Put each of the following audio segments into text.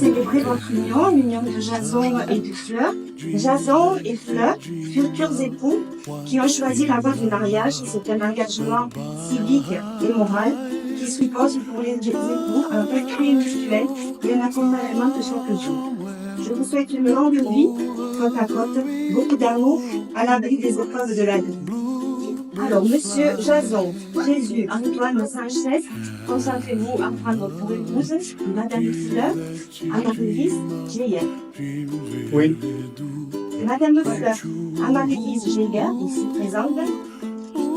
célébrer votre union, l'union de Jason et de Fleur. Jason et Fleur, futurs époux, qui ont choisi la voie du mariage. C'est un engagement civique et moral qui suppose pour les époux un respect mutuel et un accompagnement de chaque jour. Je vous souhaite une longue vie, côte à côte, beaucoup d'amour, à l'abri des épreuves de la vie. Alors, Monsieur Jason, Jésus, Antoine Sanchez, consentez-vous à prendre pour épouse Madame Fleur, à notre fils, J.R. Oui. Madame Fleur, à Marie-Lise Géga, ici présente,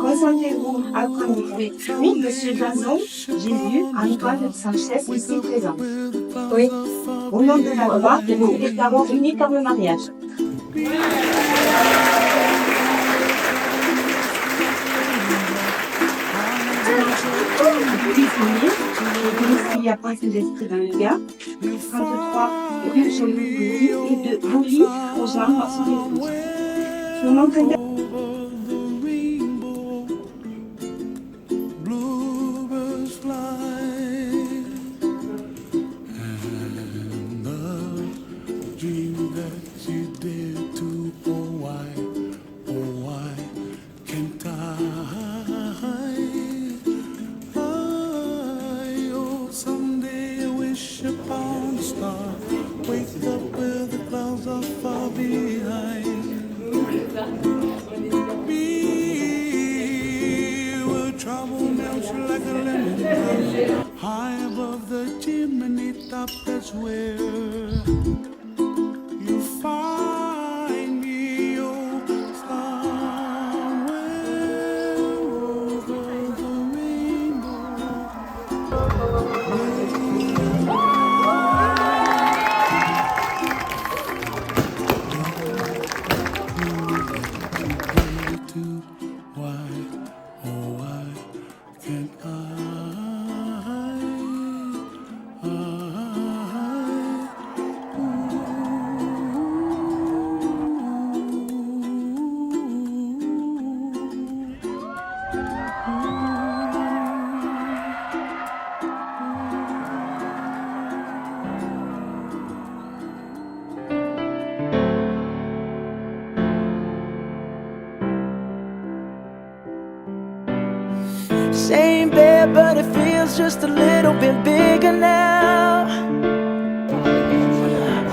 consentez-vous à prendre pour époux Monsieur Jason, Jésus, Antoine Sanchez, ici présent. Oui. Au nom de la loi, nous vous déclarons unis par le mariage. Il y a presque l'esprit d'un gars. 33 rue Jolie et de Bouly aux gens par son épouse. Je m'entraîne. High above the chimney top, that's where you find me, oh, somewhere over the rainbow. Why, oh, why can't Same bed, but it feels just a little bit bigger now.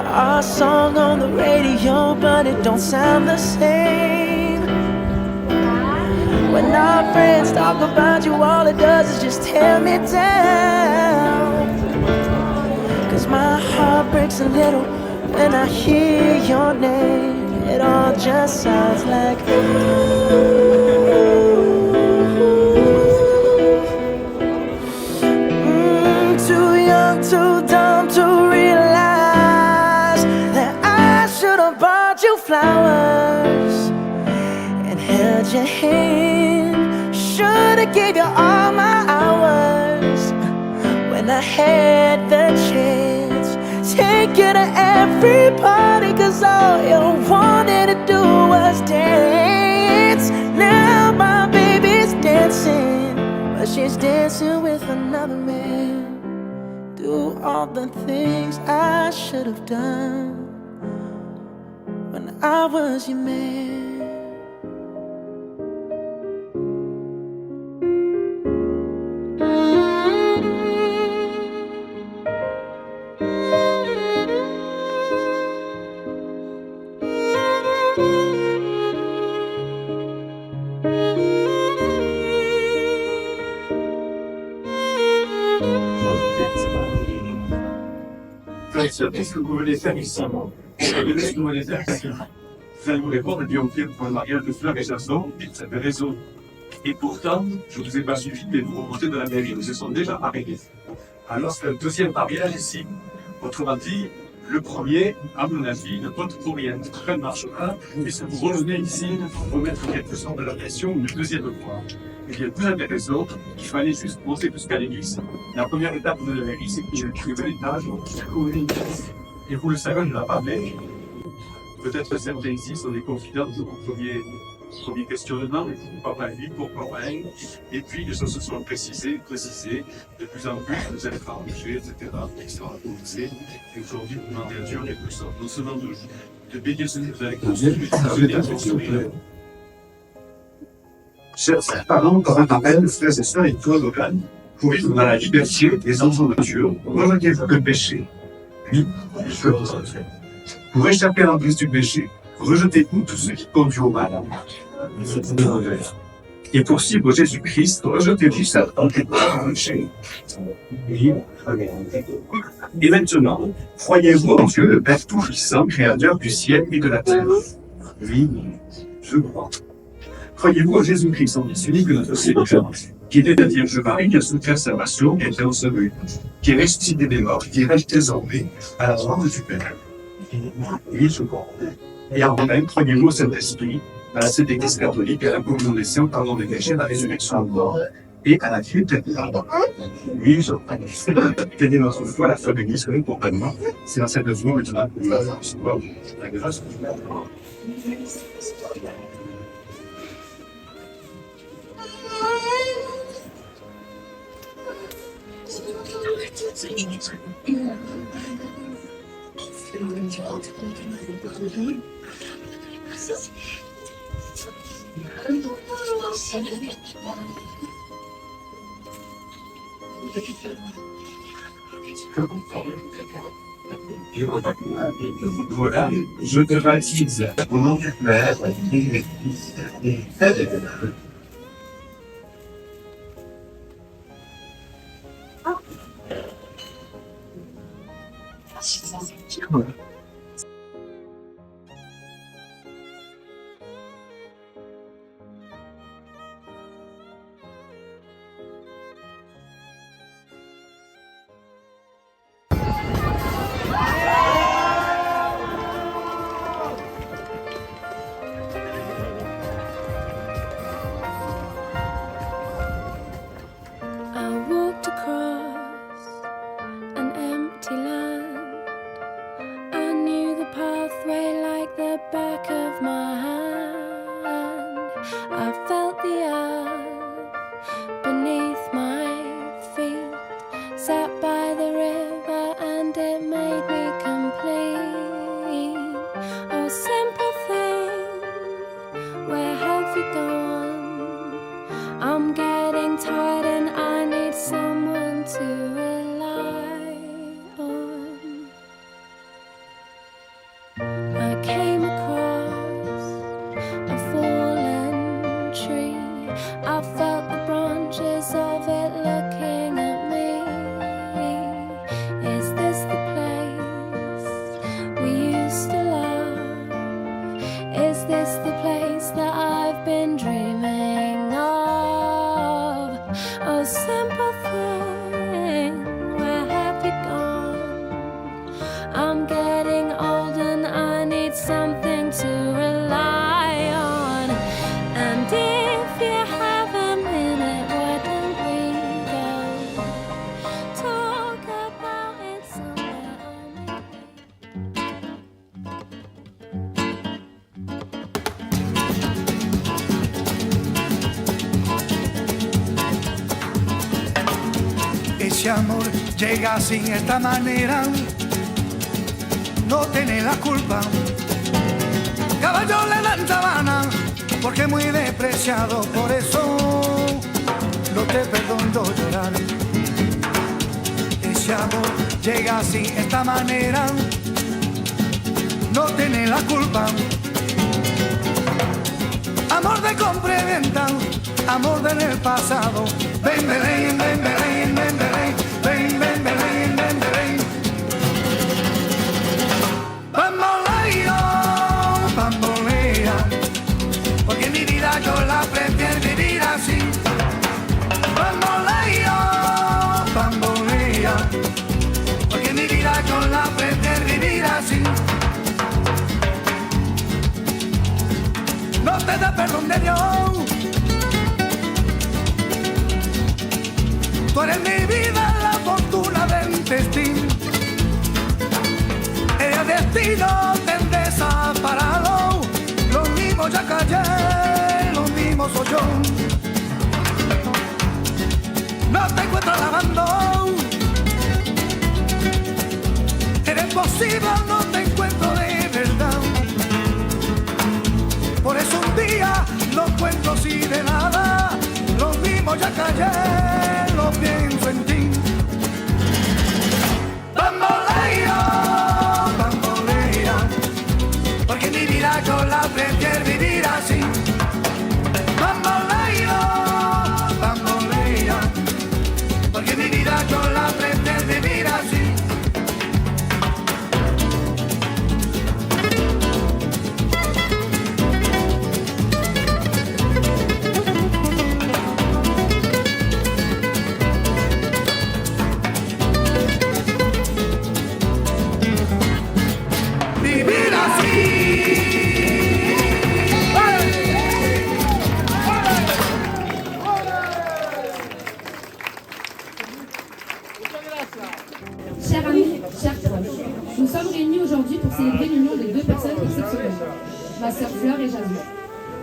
Our song on the radio, but it don't sound the same. When our friends talk about you, all it does is just tear me down. 'Cause my heart breaks a little when I hear your name. It all just sounds like too dumb to realize that I should have bought you flowers and held your hand. Should have gave you all my hours when I had the chance. Take you to every party, 'cause all you wanted to do was dance. Now my baby's dancing, but she's dancing with another man. Do all the things I should have done when I was your man. Qu'est-ce que vous venez faire ici? Qu'est-ce que vous venez faire ici? Vous allez vous répondre, et bien on vient pour le mariage de Fleur et Jason, et vous avez raison. Et pourtant, je ne vous ai pas suffi de vous remonter de la mairie, ils se sont déjà mariés. Alors c'est un deuxième mariage ici. Autrement dit, le premier, à mon avis, ne compte pour rien. Ça ne marche pas, et si vous revenez ici pour remettre quelque sorte de la pression une deuxième fois. Il y a plus intéressant, il fallait juste monter jusqu'à l'église. La première étape de la mairie, c'est que j'ai trouvé l'étage, et vous le savez, on ne l'a pas fait. Peut-être certains ici sont des confidents que vous pourriez Premier questionnement, pourquoi ma vie, pourquoi moi? Et puis les choses se sont précisées, de plus en plus, vous êtes arrangés, etc., qui sont avancés. Et aujourd'hui, vous demandez à Dieu en quelque sorte, non seulement de bénir ce que vous avez construit, mais de bénir ce que vous avez. Chers parents, par un appel, frères et sœurs et toi, Logan, pour vivre dans la liberté des enfants de Dieu, rejetez-vous le péché. Oui, je vous en prie. Pour échapper à l'emprise du péché, rejetez-vous tout ce qui conduit au mal. Et pour suivre Jésus-Christ, rejetez-vous Satan qui est péché. Oui. Et maintenant, croyez-vous en Dieu, le Père Tout-Puissant, Créateur du ciel et de la terre? Oui, je crois. Croyez-vous en Jésus-Christ, son Fils unique, notre Seigneur, qui était la Vierge Marie, qui a souffert sa passion, qui était enseveli, qui est ressuscité des morts, qui reste désormais à la droite du Père? Oui, je crois. Et en même, croyez-vous au Saint-Esprit, à la Sainte Église catholique, à la communion des saints, au pardon des péchés, à la résurrection des morts, et à la vie éternelle? Oui, je crois. Tenez notre foi, la foi de l'Église, que nous comprenons. C'est dans cette voie maintenant que nous avons recevoir la grâce du Père. Voilà, je te baptise au nom du Père et du Fils et de I walked across an empty land. I knew the pathway like the back of my hand. I felt the earth beneath my feet. Sat by the river and it made me complete. Oh, simple thing, where have you gone? I'm getting tired and I need someone to rely on. I came across a fallen tree. I felt the branches of it looking at me. Is this the place we used to love? Is this the place that I've been dreaming of? Oh, simple thing, where have you gone? I'm getting old and I need something to rely on. And if you have a minute, why don't we go talk about it somewhere? Ese amor llega sin esta manera, no tiene la culpa. Caballo le dan sabana, porque es muy despreciado, por eso no te perdono llorar. Ese amor llega sin esta manera, no tiene la culpa. Amor de compra y venta, amor del pasado. Ven, Belén, ven, Belén, ven, Belén, ven, ven, Belén, ven, Belén. Bamboleo, bambolea, porque mi vida yo la prefiero vivir así. Bamboleo, bambolea, porque mi vida yo la prefiero vivir así. No te da perdón de Dios. Tú eres mi vida, la fortuna del destino. El destino te desaparado, los mismos ya callé. hago yo. No te encuentro lavando, eres posible, no te encuentro de verdad. Por eso un día lo cuento así de nada, lo mismo ya callé, lo pienso en ti. Bamboleo, bamboleo, porque mi vida yo la prefiero vivir así. Bamboleo, bamboleo, porque mi vida yo la prefiero vivir así. Vivir así. Chers amis, chers proches, nous sommes réunis aujourd'hui pour célébrer l'union de deux personnes exceptionnelles, ma sœur Fleur et Jason.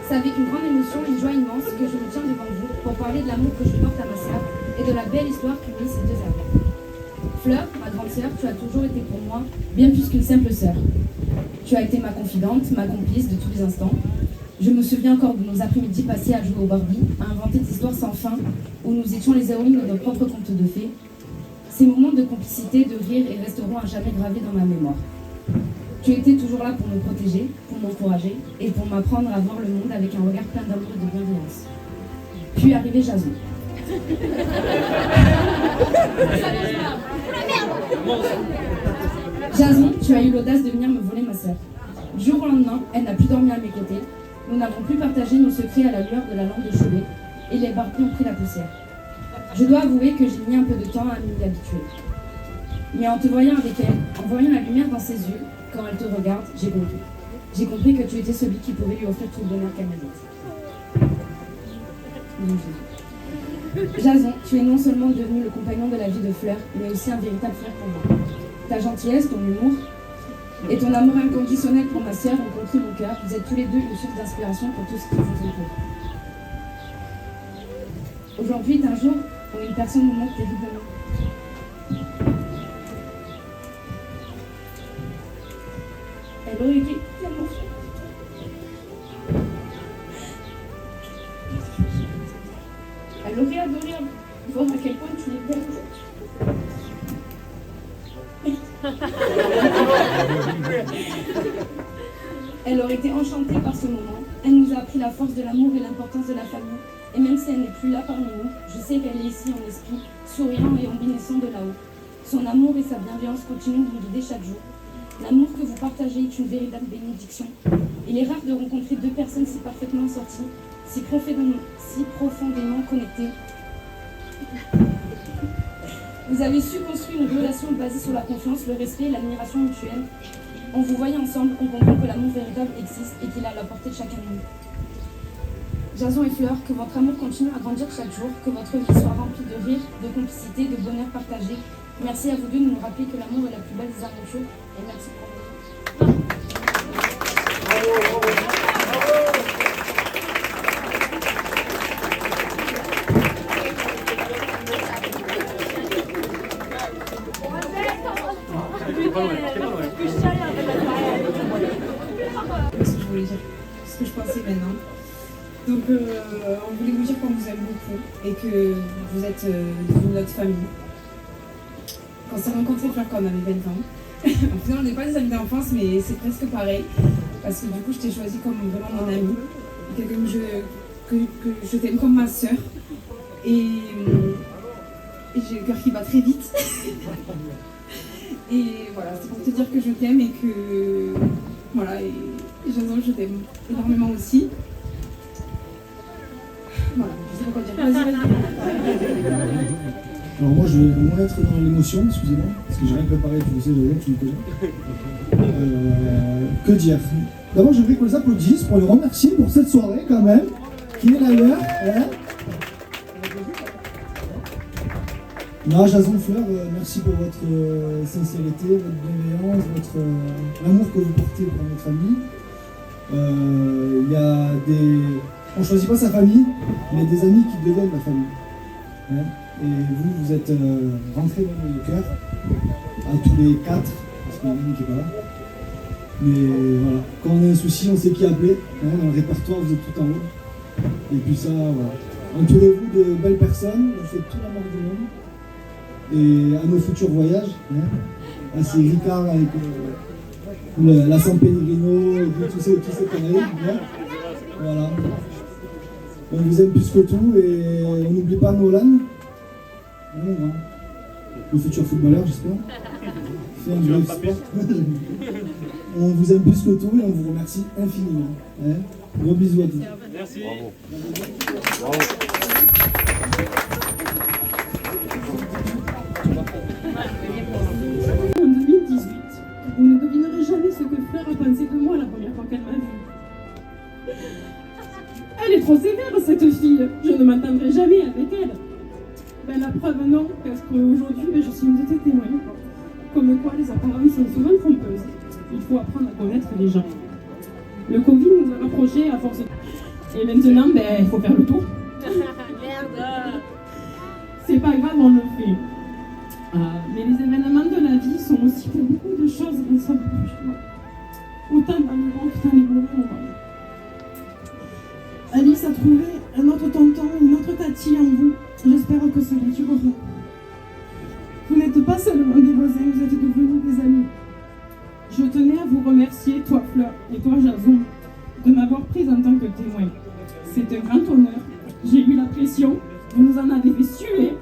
C'est avec une grande émotion et une joie immense que je me tiens devant vous pour parler de l'amour que je porte à ma sœur et de la belle histoire qu'unit ces deux âmes. Fleur, ma grande sœur, tu as toujours été pour moi bien plus qu'une simple sœur. Tu as été ma confidente, ma complice de tous les instants. Je me souviens encore de nos après-midi passés à jouer au Barbie, à inventer des histoires sans fin, où nous étions les héroïnes de nos propres contes de fées. Ces moments de complicité, de rire, et resteront à jamais gravés dans ma mémoire. Tu étais toujours là pour me protéger, pour m'encourager, et pour m'apprendre à voir le monde avec un regard plein d'amour et de bienveillance. Puis arrivait Jason. Jason, tu as eu l'audace de venir me voler ma sœur. Du jour au lendemain, elle n'a plus dormi à mes côtés. Nous n'avons plus partagé nos secrets à la lueur de la lampe de chevet, et les Barbies ont pris la poussière. Je dois avouer que j'ai mis un peu de temps à m'y habituer. Mais en te voyant avec elle, en voyant la lumière dans ses yeux, quand elle te regarde, j'ai compris. J'ai compris que tu étais celui qui pouvait lui offrir tout le bonheur qu'elle mérite. Jason, tu es non seulement devenu le compagnon de la vie de Fleur, mais aussi un véritable frère pour moi. Ta gentillesse, ton humour et ton amour inconditionnel pour ma sœur ont conquis mon cœur. Vous êtes tous les deux une source d'inspiration pour tout ce qui vous entoure. Aujourd'hui est un jour où une personne nous manque terriblement. Elle aurait été tellement fière. Elle aurait adoré voir à quel point tu l'es belle aujourd'hui. Elle aurait été enchantée par ce moment. Elle nous a appris la force de l'amour et l'importance de la famille. Et même si elle n'est plus là parmi nous, je sais qu'elle est ici en esprit, souriant et embellissant de là-haut. Son amour et sa bienveillance continuent de nous guider chaque jour. L'amour que vous partagez est une véritable bénédiction. Il est rare de rencontrer deux personnes si parfaitement sorties, si profondément connectées. Vous avez su construire une relation basée sur la confiance, le respect et l'admiration mutuelle. En vous voyant ensemble, on comprend que l'amour véritable existe et qu'il est à la portée de chacun de nous. Jason et Fleur, que votre amour continue à grandir chaque jour, que votre vie soit remplie de rire, de complicité, de bonheur partagé. Merci à vous deux de nous rappeler que l'amour est la plus belle des aventures et merci pour votre ce que je voulais dire, ce que je pensais maintenant. Donc on voulait vous dire qu'on vous aime beaucoup et que vous êtes devenue notre famille. Quand on s'est rencontrés, Fleur, quand on avait 20 ans. Au final, on n'est pas des amis d'enfance, mais c'est presque pareil. Parce que du coup, je t'ai choisi comme vraiment mon amie. Quelqu'un que je t'aime comme ma sœur. Et j'ai le cœur qui bat très vite. Et voilà, c'est pour te dire que je t'aime et que... Voilà, et Jason, je t'aime énormément aussi. Voilà, je sais pas quoi dire. Vas-y. Alors moi, je vais moins être dans l'émotion, excusez-moi, parce que j'ai rien préparé, tu le sais, tu me connais. Que dire? D'abord, j'aimerais qu'on les applaudisse pour les remercier pour cette soirée, quand même, qui est la leur. Hein. Non, Jason, Fleur, merci pour votre sincérité, votre bienveillance, l'amour que vous portez pour notre famille. Il y a on choisit pas sa famille, mais des amis qui deviennent la famille. Hein. Et vous êtes rentrés dans le cœur, à tous les 4, parce qu'il y en a une qui n'est pas là. Mais voilà, quand on a un souci, on sait qui appeler. Hein, dans le répertoire, vous êtes tout en haut. Et puis ça, voilà. Entourez-vous de belles personnes, je vous fais tout l'amour du monde. Et à nos futurs voyages, hein, à ces Ricard avec la San Pellegrino, et tous ces conneries. Hein, voilà. On vous aime plus que tout et on n'oublie pas Nolan. Hein, le futur footballeur, j'espère. Fait un vrai sport. On vous aime plus que tout et on vous remercie infiniment. Hein. Gros bisous à tous. Merci. Bravo. En 2018, vous ne devinerez jamais ce que Fleur a pensé de moi la première fois qu'elle m'a vue. Elle est trop sévère, cette fille. Je ne m'entendrai jamais avec elle. Ben, la preuve, non, parce qu'aujourd'hui, je suis une de tes témoins. Comme quoi, les apparences sont souvent trompeuses. Il faut apprendre à connaître les gens. Le Covid nous a rapprochés à force. Et maintenant, il faut faire le tour. Merde. C'est pas grave, on le fait. Mais les événements de la vie sont aussi pour beaucoup de choses ensemble. Autant dans les bons que dans les mauvais moments. Alice a trouvé un autre tonton, une autre tati en vous. J'espère que cela durera. Vous n'êtes pas seulement des voisins, vous êtes devenus des amis. Je tenais à vous remercier, toi Fleur et toi Jason, de m'avoir prise en tant que témoin. C'est un grand honneur. J'ai eu la pression, vous nous en avez fait suer.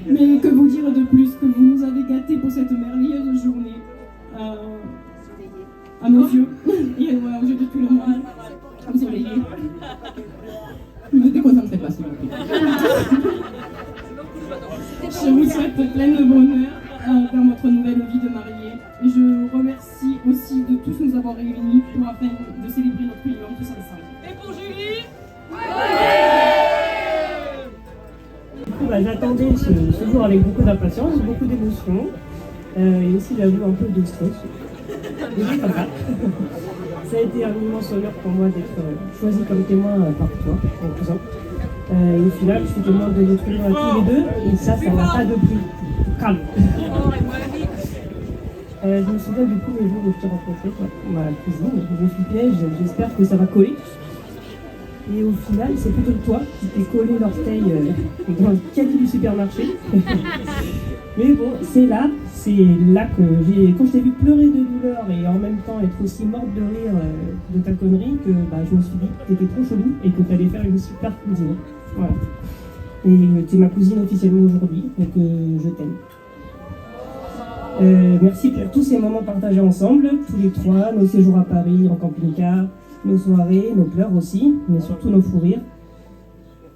Mais que vous dire de plus que vous nous avez gâtés pour cette merveilleuse journée à nos yeux et aux yeux de tout le monde. Ensoleillé. Ne me déconcentrez pas, s'il vous plaît. Je vous souhaite plein de bonheur dans votre nouvelle vie de mariée. Et je remercie aussi de tous nous avoir réunis afin de célébrer notre union tous ensemble. Et pour Julie, j'attendais ce jour avec beaucoup d'impatience, beaucoup d'émotions et aussi j'avoue un peu de stress. Mais c'est pas grave. Ça a été un immense honneur pour moi d'être choisi comme témoin par toi, mon cousin. Et au final, je suis témoin de notre union à tous les deux et ça n'a pas de prix. Calme. Je me souviens du premier jour où je t'ai rencontré, ma cousine, je me flippais, j'espère que ça va coller. Et au final, c'est plutôt toi qui t'es collé l'orteil dans le caddie du supermarché. Mais bon, c'est là que quand je t'ai vu pleurer de douleur et en même temps être aussi morte de rire de ta connerie, que je me suis dit que t'étais trop chelou et que t'allais faire une super cousine. Voilà. Et t'es ma cousine officiellement aujourd'hui, donc je t'aime. Merci pour tous ces moments partagés ensemble, tous les trois, nos séjours à Paris, en camping-car, nos soirées, nos pleurs aussi, mais surtout nos fous rires.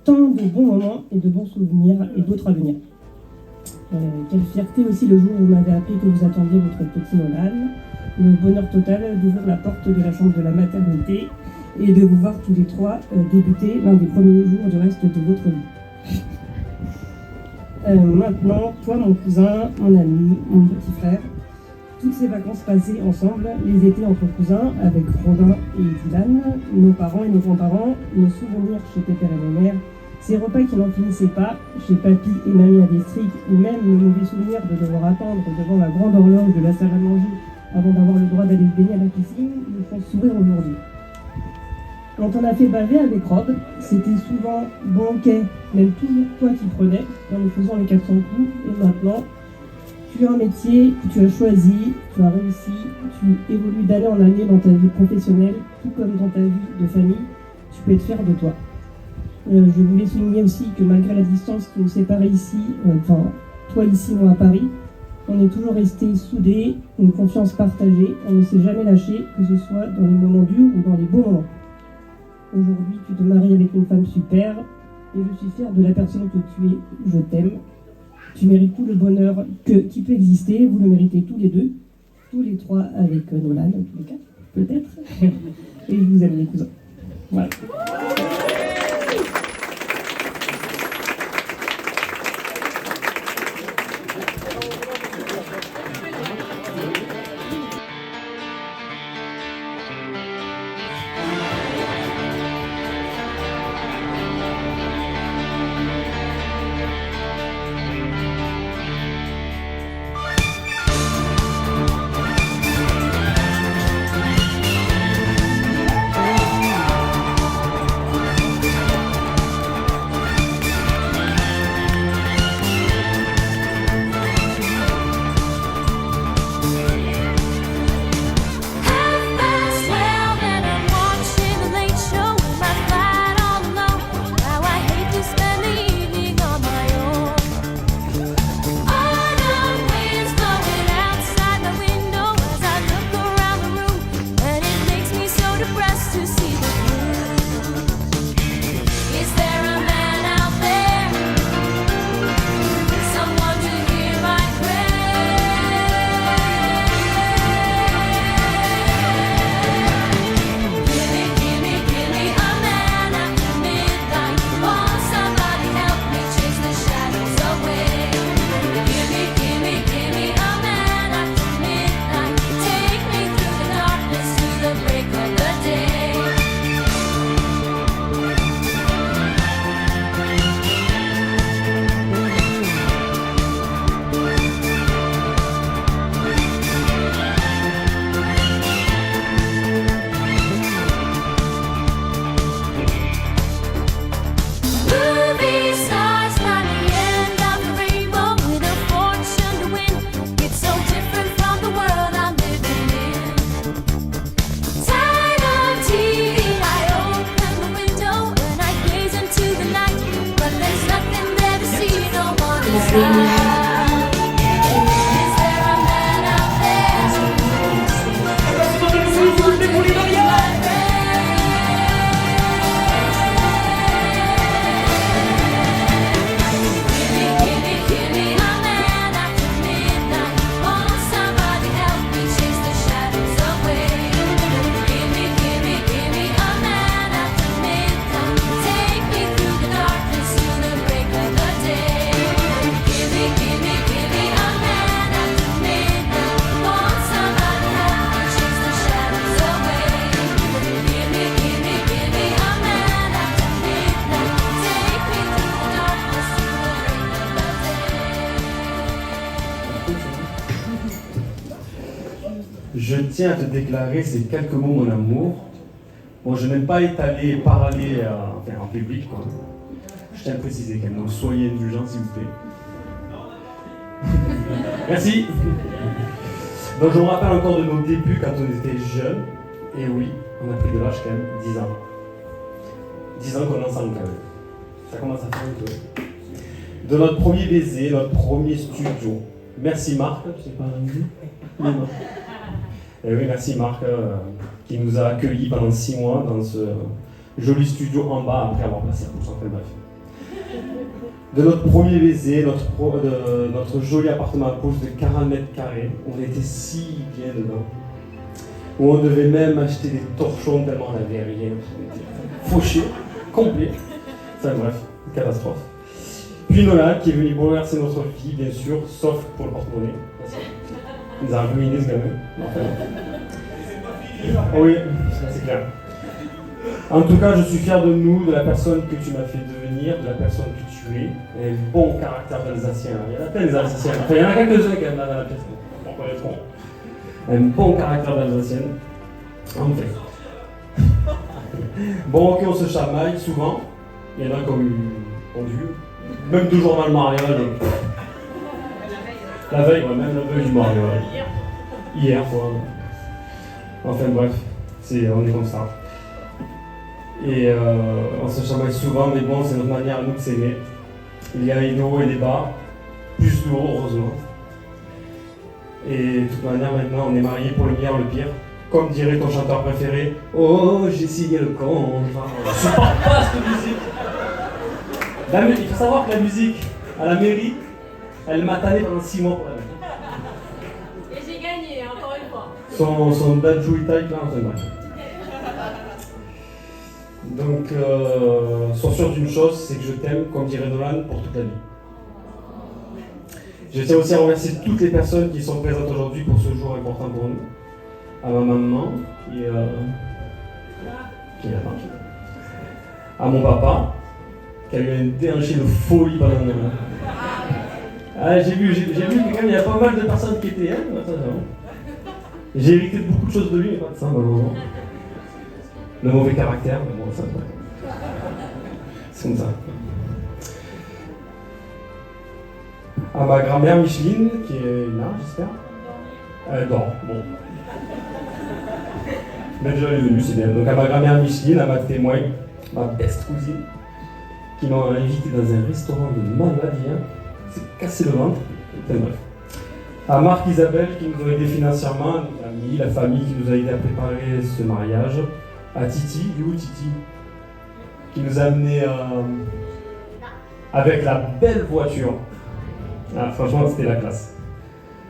Tant de bons moments et de bons souvenirs et d'autres à venir. Quelle fierté aussi le jour où vous m'avez appris que vous attendiez votre petit Nolan. Le bonheur total d'ouvrir la porte de la chambre de la maternité et de vous voir tous les trois débuter l'un des premiers jours du reste de votre vie. Maintenant, toi mon cousin, mon ami, mon petit frère, toutes ces vacances passées ensemble, les étés entre cousins, avec Robin et Dylan, nos parents et nos grands-parents, nos souvenirs chez Pépère et ma mère, ces repas qui n'en finissaient pas, chez Papy et Mamie à Destric, ou même le mauvais souvenir de devoir attendre devant la grande horloge de la salle à manger avant d'avoir le droit d'aller se baigner à la piscine, nous font sourire aujourd'hui. Quand on a fait baver avec Rob, c'était souvent bon ok, même toujours toi qui prenais, en nous faisant les 400 coups, et maintenant, tu as un métier que tu as choisi, tu as réussi, tu évolues d'année en année dans ta vie professionnelle, tout comme dans ta vie de famille, tu peux être fier de toi. Je voulais souligner aussi que malgré la distance qui nous sépare ici, toi ici, moi à Paris, on est toujours restés soudés, une confiance partagée, on ne s'est jamais lâché, que ce soit dans les moments durs ou dans les beaux moments. Aujourd'hui, tu te maries avec une femme super, et je suis fière de la personne que tu es, je t'aime. Tu mérites tout le bonheur qui peut exister, vous le méritez tous les deux, tous les trois avec Nolan, tous les quatre, peut-être. Et je vous aime les cousins. Voilà. Je tiens à te déclarer ces quelques mots, mon amour. Bon, je n'aime pas étaler, parler en public, quoi. Je tiens à préciser quand même, donc soyez indulgents, s'il vous plaît. Merci. Donc je me rappelle encore de nos débuts quand on était jeunes. Et oui, on a pris de l'âge quand même, 10 ans. 10 ans qu'on est ensemble quand même. Ça commence à faire un peu. De notre premier baiser, notre premier studio. Merci Marc, je sais pas dit. Et oui, merci Marc qui nous a accueillis pendant 6 mois dans ce joli studio en bas après avoir passé à tous, enfin bref. De notre premier baiser, notre joli appartement à Pouce de 40 mètres carrés, on était si bien dedans. Où on devait même acheter des torchons tellement on n'avait rien. On était fauchés, complets. Enfin bref, catastrophe. Puis Nolan qui est venu bouleverser notre vie, bien sûr, sauf pour le porte-monnaie. Il nous a ruiné ce gamin. Oui, c'est clair. En tout cas, je suis fier de nous, de la personne que tu m'as fait devenir, de la personne que tu es. Et un bon caractère d'Alsacien. Il y en a plein des Alsaciens. Enfin, il y en a quelques-uns quand même dans la pièce. On connaît trop. Un bon caractère d'Alsacienne. En fait. Bon, ok, on se chamaille souvent. Il y en a comme on dit. Même 2 jours avant le mariage. La veille, ouais, même la veille du mariage. Hier, quoi. Enfin bref, on est comme ça. Et on se chamaille souvent, mais bon, c'est notre manière à nous de s'aimer. Il y a des hauts et des bas, plus de hauts, heureusement. Et de toute manière, maintenant, on est mariés pour le meilleur, le pire. Comme dirait ton chanteur préféré, oh, j'ai signé le contrat. Je supporte pas cette musique. Il faut savoir que la musique, à la mairie, elle m'a tanné pendant 6 mois pour la mettre. Et j'ai gagné, encore une fois. Son Dajou Itaïk, là, enfin bref. Donc, sois sûr d'une chose, c'est que je t'aime, comme dirait Nolan, pour toute la vie. Je tiens aussi à remercier toutes les personnes qui sont présentes aujourd'hui pour ce jour important pour nous. À ma maman, qui est là, à mon papa, qui a eu un déhanché de folie pendant un moment. Ah, j'ai vu que quand même il y a pas mal de personnes qui étaient j'ai hérité de beaucoup de choses de lui, mais pas de ça, malheureusement. Le mauvais caractère, mais bon, ça, c'est comme ça. À ma grand-mère Micheline, qui est là, j'espère. Elle dort, bon. Mais déjà, elle est venue, c'est bien. Donc à ma grand-mère Micheline, à ma témoin, ma best cousine, qui m'a invité dans un restaurant de maladie, hein. C'est cassé le ventre, enfin bref. À Marc Isabelle, qui nous a aidé financièrement, nos amis, la famille qui nous a aidé à préparer ce mariage. À Titi, il est où Titi? Qui nous a amené avec la belle voiture. Ah, franchement, c'était la classe.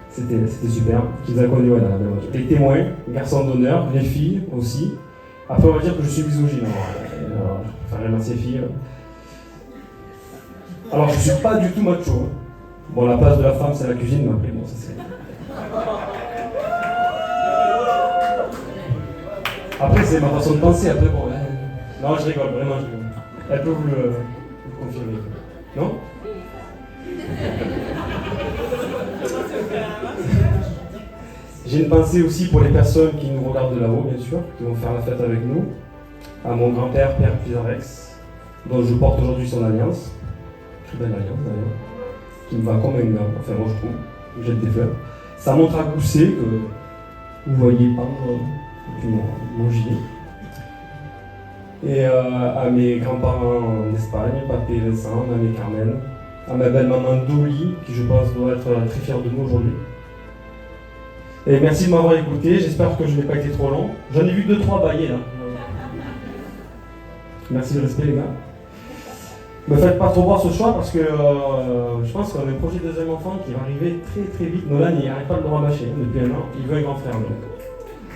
C'était super. Qui nous a conduit dans la belle voiture. Les témoins, garçons d'honneur, les filles aussi. Après, on va dire que je suis misogyne. Alors, je vais remercier les filles. Alors, je suis pas du tout macho. Bon, la place de la femme, c'est la cuisine, mais après, bon, ça c'est. Après, c'est ma façon de penser, après, bon, non, je rigole, vraiment, je rigole. Elle peut vous le confirmer. Non? J'ai une pensée aussi pour les personnes qui nous regardent de là-haut, bien sûr, qui vont faire la fête avec nous. À mon grand-père, Père Pizarex, dont je porte aujourd'hui son alliance. Très belle alliance, d'ailleurs. Qui me va comme un gars, enfin, moi, je trouve. Je jette des fleurs. Ça montre à Gousset que vous voyez pas mon gilet. Et à mes grands-parents d'Espagne, Papé et Vincent, Mamie Carmen, à ma belle-maman Dolly, qui je pense doit être très fière de nous aujourd'hui. Et merci de m'avoir écouté, j'espère que je n'ai pas été trop long. J'en ai vu 2-3 bailler là. Merci de respect les gars. Ne me faites pas trop voir ce choix parce que je pense qu'on a un projet de deuxième enfant qui va arriver très très vite. Nolan il n'arrête pas de le rabâcher depuis un an, il veut un grand frère. Donc.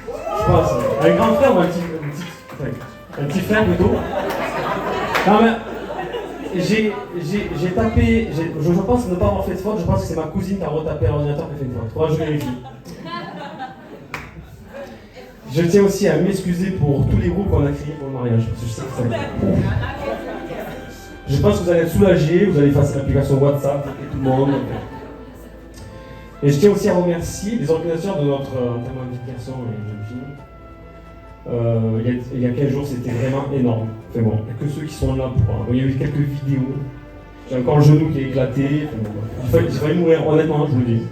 Je pense, un grand frère ou un petit frère plutôt. Non mais, j'ai tapé, je pense ne pas avoir fait de faute, je pense que c'est ma cousine qui a retapé à l'ordinateur qui a fait une faute. Faudra que je vérifie. Je tiens aussi à m'excuser pour tous les groupes qu'on a créés pour le mariage, parce que je sais que ça va. Je pense que vous allez être soulagés, vous allez effacer l'application WhatsApp et tout le monde. Et je tiens aussi à remercier les organisateurs de notre enterrement de vie de garçon et de jeune fille. Il y a 15 jours, c'était vraiment énorme. Enfin bon, il n'y a que ceux qui sont là pour. Il y a eu quelques vidéos. J'ai encore le genou qui est éclaté. Enfin, j'ai failli mourir, honnêtement, je vous le dis.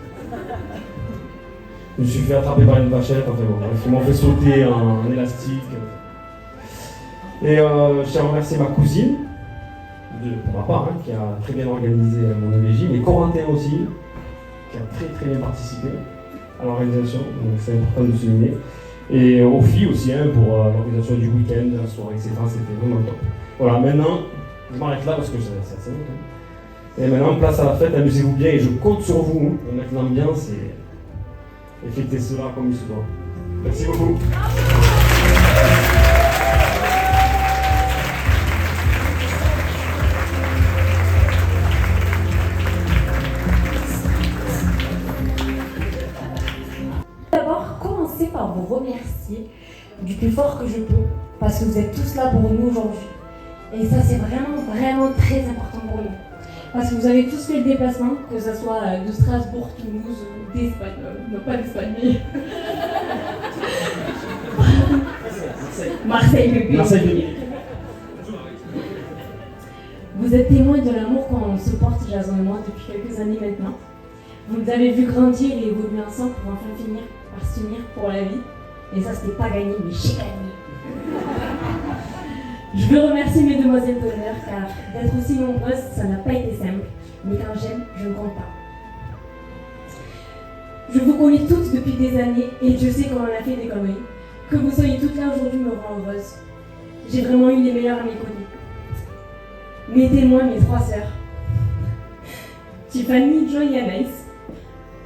Je me suis fait attraper par une vachette. Enfin bon, ils m'ont fait sauter en élastique. Et je tiens à remercier ma cousine, pour ma part, qui a très bien organisé mon EVJ, mais Corentin aussi, qui a très bien participé à l'organisation, donc c'est important de le souligner. Et aux filles aussi, pour l'organisation du week-end, la soirée, etc. C'était vraiment top. Voilà, maintenant, je m'arrête là parce que c'est assez long quand même. Et maintenant, place à la fête, amusez-vous bien et je compte sur vous de mettre l'ambiance et fêter cela comme il se doit. Merci beaucoup. D'abord, commencer par vous remercier du plus fort que je peux, parce que vous êtes tous là pour nous aujourd'hui. Et ça, c'est vraiment très important pour nous. Parce que vous avez tous fait le déplacement, que ce soit de Strasbourg, Toulouse, d'Espagne, non pas d'Espagne, mais... Marseille. Vous êtes témoins de l'amour qu'on se porte, Jason et moi, depuis quelques années maintenant. Vous nous avez vu grandir et évoluer ensemble pour enfin finir par s'unir pour la vie. Et ça, c'était pas gagné, mais j'ai gagné. Je veux remercier mes demoiselles d'honneur, car d'être aussi nombreuses, ça n'a pas été simple. Mais quand j'aime, je ne compte pas. Je vous connais toutes depuis des années, et je sais qu'on en a fait des conneries. Que vous soyez toutes là aujourd'hui me rend heureuse. J'ai vraiment eu les meilleurs à mes côtés. Mes témoins, mes 3 sœurs. Tiffany, Joy et Anaïs.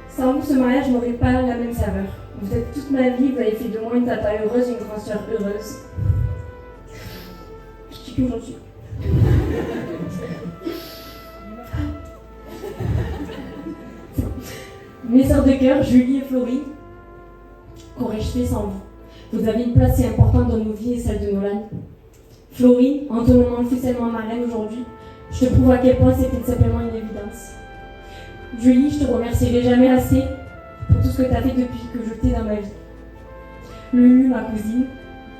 Sans vous, ce mariage n'aurait pas la même saveur. Vous êtes toute ma vie, vous avez fait de moi une tata heureuse, une grande sœur heureuse. Je dis plus aujourd'hui. Mes sœurs de cœur, Julie et Florie, qu'aurais-je fait sans vous? Vous avez une place si importante dans nos vies et celle de Nolan. Florie, en te nommant officiellement marraine aujourd'hui, je te prouve à quel point c'était simplement une évidence. Julie, je te remercierai jamais assez pour tout ce que tu as fait depuis que je t'ai dans ma vie. Lulu, ma cousine,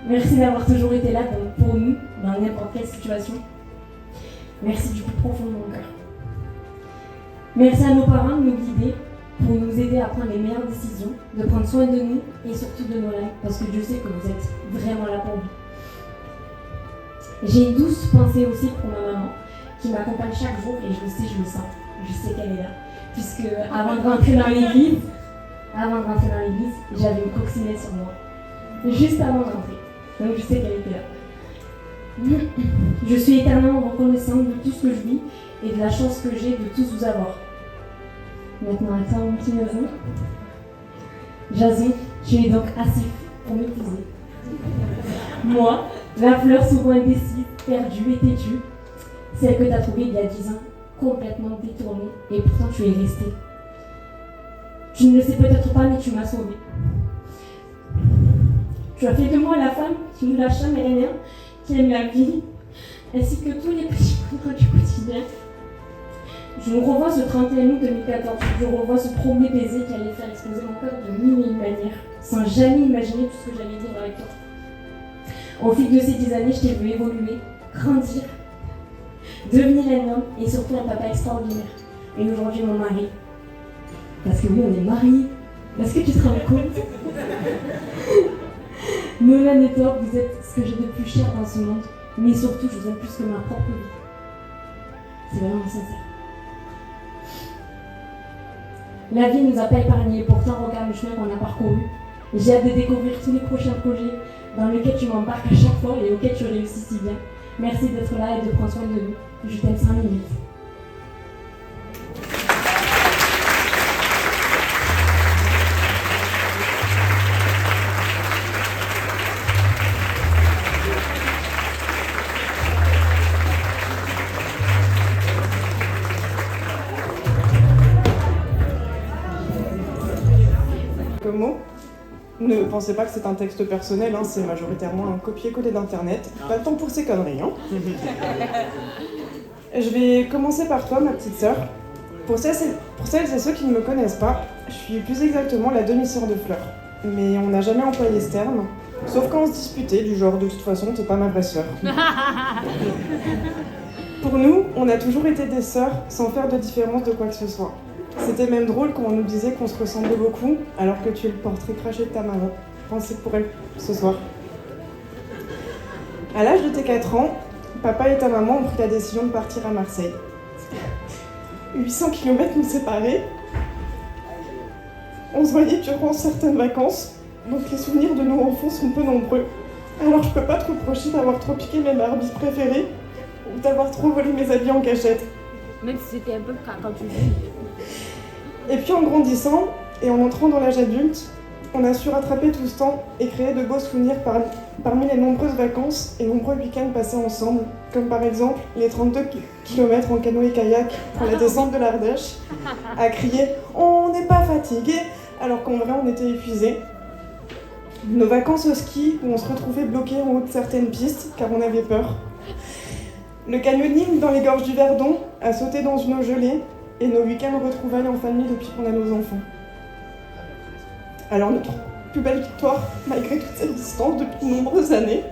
merci d'avoir toujours été là pour nous dans n'importe quelle situation. Merci du plus profond de mon cœur. Merci à nos parents de nous guider, pour nous aider à prendre les meilleures décisions, de prendre soin de nous et surtout de nos lives, parce que Dieu sait que vous êtes vraiment là pour nous. J'ai une douce pensée aussi pour ma maman, qui m'accompagne chaque jour et je le sais, je le sens. Je sais qu'elle est là. Puisque avant de rentrer dans l'église, j'avais une coccinelle sur moi. Juste avant de rentrer. Donc je sais qu'elle était là. Je suis éternellement reconnaissante de tout ce que je vis et de la chance que j'ai de tous vous avoir. Maintenant, attends mon petit Jason. Jason, tu es donc assez pour m'épouser. Moi, la fleur souvent indécise, perdue et têtue, celle que tu as trouvée il y a 10 ans, complètement détournée, et pourtant tu es restée. Tu ne le sais peut-être pas, mais tu m'as sauvée. Tu as fait de moi la femme qui nous lâche jamais rien, qui aime la vie, ainsi que tous les petits moments du quotidien. Je me revois ce 31 août 2014, je revois ce premier baiser qui allait faire exploser mon cœur de mille et une manières, sans jamais imaginer tout ce que j'allais vivre avec toi. Au fil de ces 10 années, je t'ai vu évoluer, grandir, devenir un homme et surtout un papa extraordinaire. Et aujourd'hui, mon mari. Parce que oui, on est mariés. Est-ce que tu te rends compte? Nolan et toi, vous êtes ce que j'ai de plus cher dans ce monde, mais surtout, je vous aime plus que ma propre vie. C'est vraiment sincère. La vie nous a pas épargnés, pourtant regarde le chemin qu'on a parcouru. J'ai hâte de découvrir tous les prochains projets dans lesquels tu m'embarques à chaque fois et auxquels tu réussis si bien. Merci d'être là et de prendre soin de nous. Je t'aime sans limite. Mots. Ne pensez pas que c'est un texte personnel, hein, c'est majoritairement un copier-coller d'internet. Pas le temps pour ces conneries, hein. Je vais commencer par toi, ma petite sœur. Pour celles et ceux qui ne me connaissent pas, je suis plus exactement la demi-sœur de Fleur. Mais on n'a jamais employé ce terme, sauf quand on se disputait, du genre de toute façon, t'es pas ma vraie sœur. Pour nous, on a toujours été des sœurs sans faire de différence de quoi que ce soit. C'était même drôle quand on nous disait qu'on se ressemblait beaucoup, alors que tu es le portrait craché de ta maman. Pensez pour elle ce soir. À l'âge de tes 4 ans, papa et ta maman ont pris la décision de partir à Marseille. 800 km nous séparaient. On se voyait durant certaines vacances, donc les souvenirs de nos enfants sont peu nombreux. Alors je peux pas te reprocher d'avoir trop piqué mes Barbies préférées ou d'avoir trop volé mes habits en cachette. Même si c'était un peu le cas quand tu dis. Et puis en grandissant et en entrant dans l'âge adulte, on a su rattraper tout ce temps et créer de beaux souvenirs parmi les nombreuses vacances et nombreux week-ends passés ensemble, comme par exemple les 32 km en canoë-kayak pour la descente de l'Ardèche, à crier « On n'est pas fatigué !» alors qu'en vrai on était épuisés. Nos vacances au ski où on se retrouvait bloqués en haut de certaines pistes car on avait peur. Le canyoning dans les gorges du Verdon, à sauter dans une eau gelée, et nos week-ends retrouvailles en famille depuis qu'on a nos enfants. Alors notre plus belle victoire, malgré toute cette distance depuis de nombreuses années,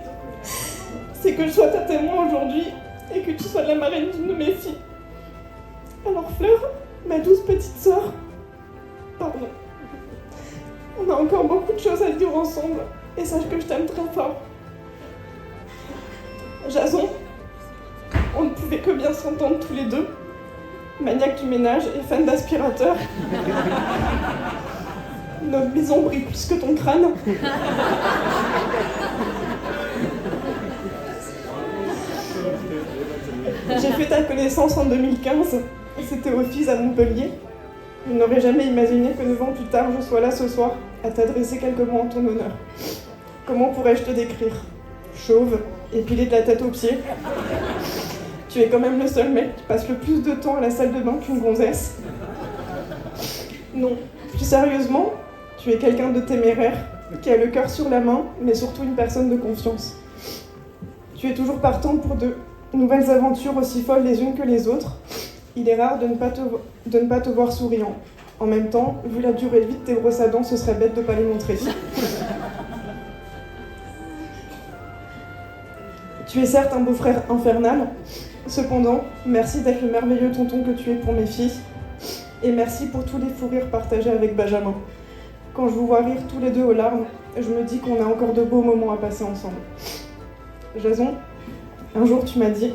c'est que je sois ta témoin aujourd'hui et que tu sois la marraine d'une de mes filles. Alors Fleur, ma douce petite sœur, pardon. On a encore beaucoup de choses à vivre ensemble et sache que je t'aime très fort. Jason, on ne pouvait que bien s'entendre tous les deux. Maniaque du ménage et fan d'aspirateur. Notre maison brille plus que ton crâne. J'ai fait ta connaissance en 2015. C'était au FIS à Montpellier. Je n'aurais jamais imaginé que 9 ans plus tard, je sois là ce soir à t'adresser quelques mots en ton honneur. Comment pourrais-je te décrire? Chauve, épilé de la tête aux pieds. Tu es quand même le seul mec qui passe le plus de temps à la salle de bain qu'une gonzesse. Non, plus sérieusement, tu es quelqu'un de téméraire, qui a le cœur sur la main, mais surtout une personne de confiance. Tu es toujours partant pour de nouvelles aventures aussi folles les unes que les autres. Il est rare de ne pas te voir souriant. En même temps, vu la durée de vie de tes brosses à dents, ce serait bête de ne pas les montrer. Tu es certes un beau-frère infernal, cependant, merci d'être le merveilleux tonton que tu es pour mes filles. Et merci pour tous les fous rires partagés avec Benjamin. Quand je vous vois rire tous les deux aux larmes, je me dis qu'on a encore de beaux moments à passer ensemble. Jason, un jour tu m'as dit,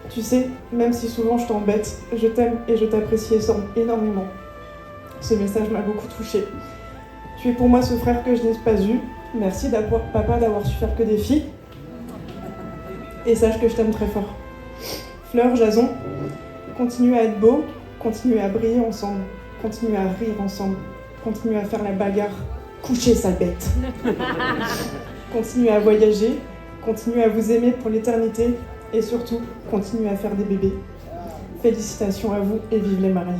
tu sais, même si souvent je t'embête, je t'aime et je t'apprécie énormément. Ce message m'a beaucoup touchée. Tu es pour moi ce frère que je n'ai pas eu. Merci papa d'avoir su faire que des filles. Et sache que je t'aime très fort. Fleur, Jason, continuez à être beaux, continuez à briller ensemble, continuez à rire ensemble, continuez à faire la bagarre, couchez sale bête. Continuez à voyager, continuez à vous aimer pour l'éternité et surtout, continuez à faire des bébés. Félicitations à vous et vive les mariés.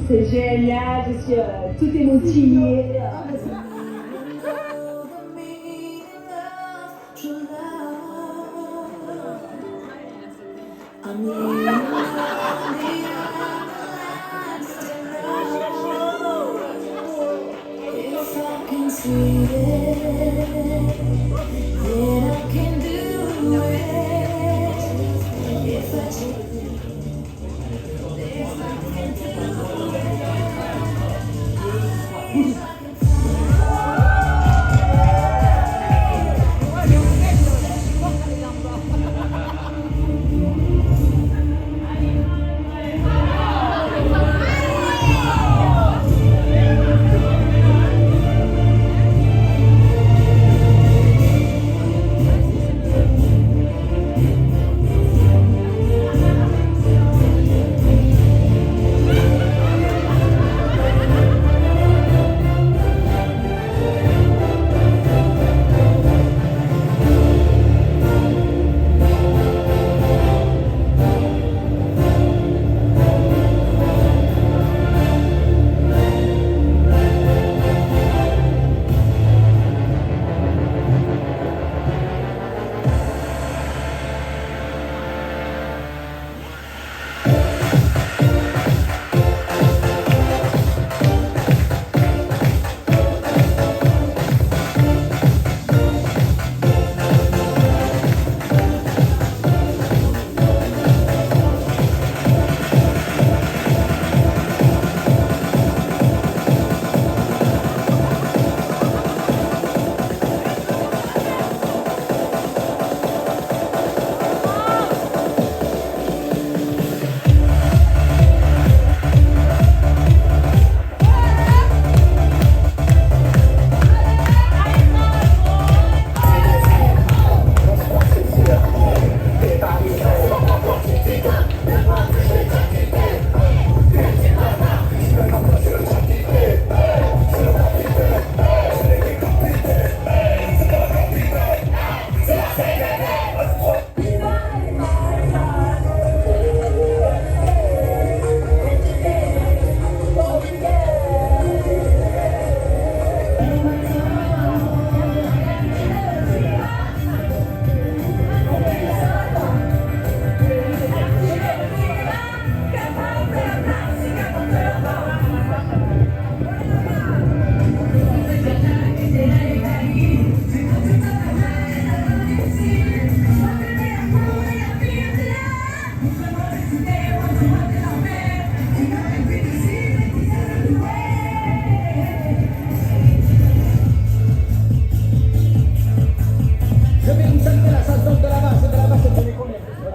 C'est génial, je suis tout émoustillée.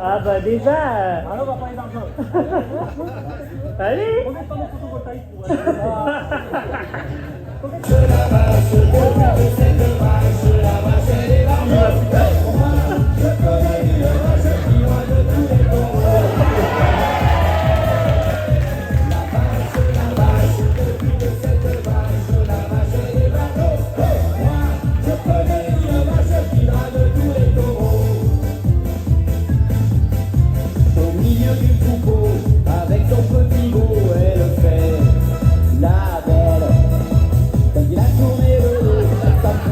Ah bah déjà... Alors on va parler d'argent. Allez. Combien de panneaux photovoltaïques pour Quand il a tourné le dos, ça me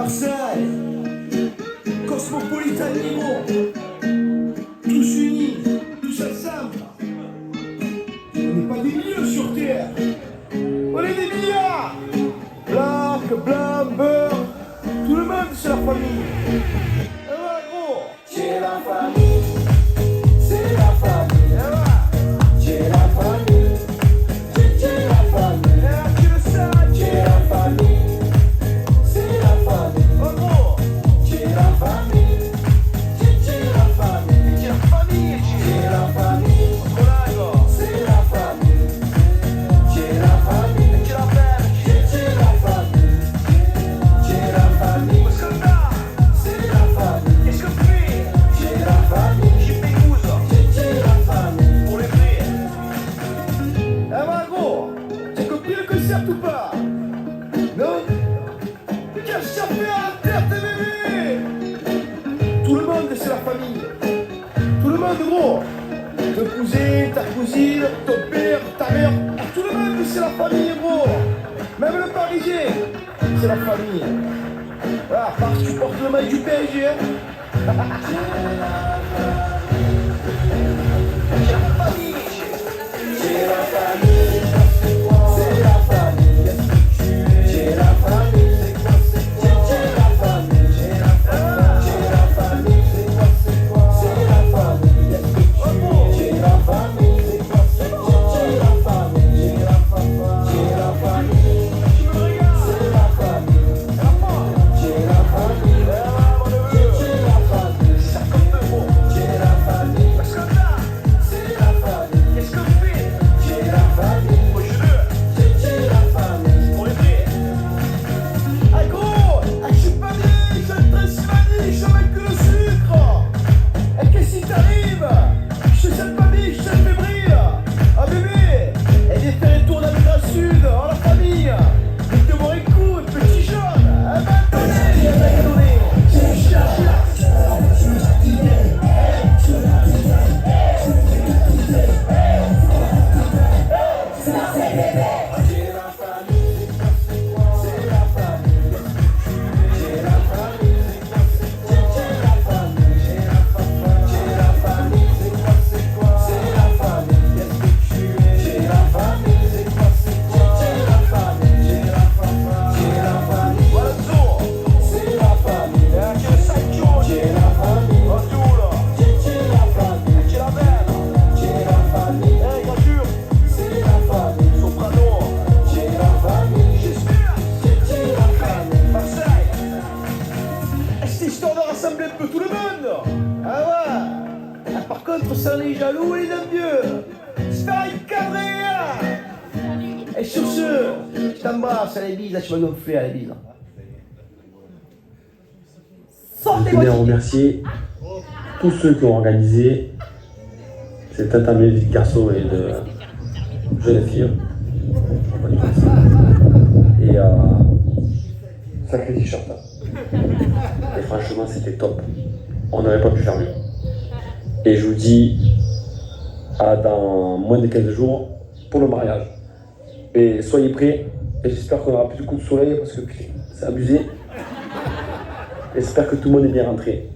Marseille, Cosmopolitan Négro, tous unis, tous ensemble. On n'est pas des milieux sur terre, on est des milliards. Black, blanc, beurre, tout le monde c'est la famille. Et voilà gros, c'est la famille, c'est la famille. Et voilà, c'est la famille, c'est la famille. Et tu le sais, c'est la famille. C'est la famille, oh gros, c'est la famille, c'est la famille, c'est la famille, c'est la famille, c'est la famille, c'est la famille, c'est la famille, c'est la famille, c'est la famille, c'est la famille, qu'est-ce que tu fais? C'est la famille, j'ai payé où ça? C'est la famille, pour les prix. Eh ben gros, t'as compris le concept ou pas? Non? Qu'est-ce que ça fait à la terre, tes bébés? Tout le monde, c'est la famille. Tout le monde, gros. Ton cousin, ta cousine, ton père, ta mère. Tout le monde, c'est la famille, gros. Même le Parisien, c'est la famille. Ah, parce que tu portes le maillot du PSG. Hein. C'est la famille. C'est la famille. C'est la famille. C'est la famille. Je vais gonfler à la bise. Je tenais à remercier tous ceux qui ont organisé cette entamée de garçons et de jeunes filles. Et sacré t-shirt. Et franchement, c'était top. On n'aurait pas pu faire mieux. Et je vous dis à dans moins de 15 jours pour le mariage. Et soyez prêts. Et j'espère qu'on aura plus de coups de soleil parce que c'est abusé. J'espère que tout le monde est bien rentré.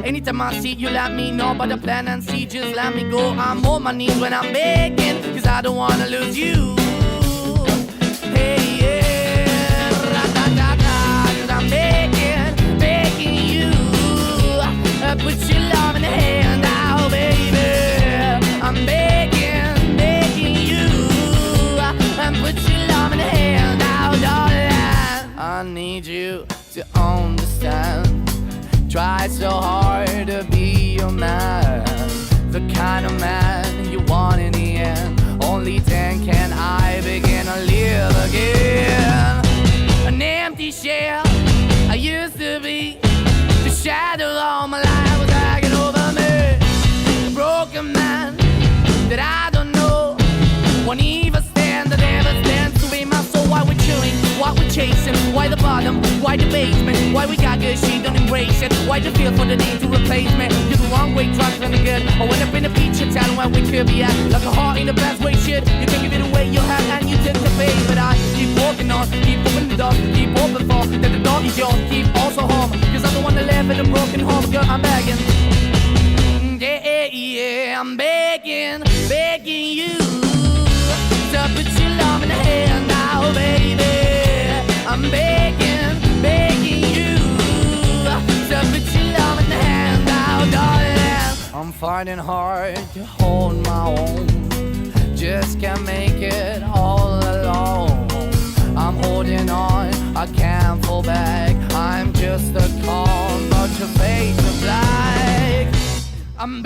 Anytime I see you, let me know about the plan and see, just let me go. I'm on my knees when I'm begging, cause I don't wanna lose you. Hey, yeah, ra-da-da-da, cause I'm begging. I need you to understand. Try so hard to be your man, the kind of man you want in the end. Only then can I begin to live again. An empty shell I used to be, the shadow all my life was hanging over me. A broken man that I don't know, won't even stand, that never stands to be my soul. Why we're chilling, why we're chasing, why the bottom, why the basement, why we got good, she don't embrace it, why the feel for the need to replace me. You're the wrong way, trying to be good. I went up in a feature town where we could be at, like a heart in the best way, shit. You can give it away, you have, and you take the bait. But I keep walking on, keep opening the door, keep open for, that the door is yours, keep also home. Cause I'm the one that live in a broken home, girl, I'm begging. Yeah, yeah, I'm begging, begging you to put your love in the hand now, baby. I'm begging, begging you to put your love in the hand now, darling. I'm fighting hard to hold my own, just can't make it all alone. I'm holding on, I can't fall back. I'm just a call, but your face is black. I'm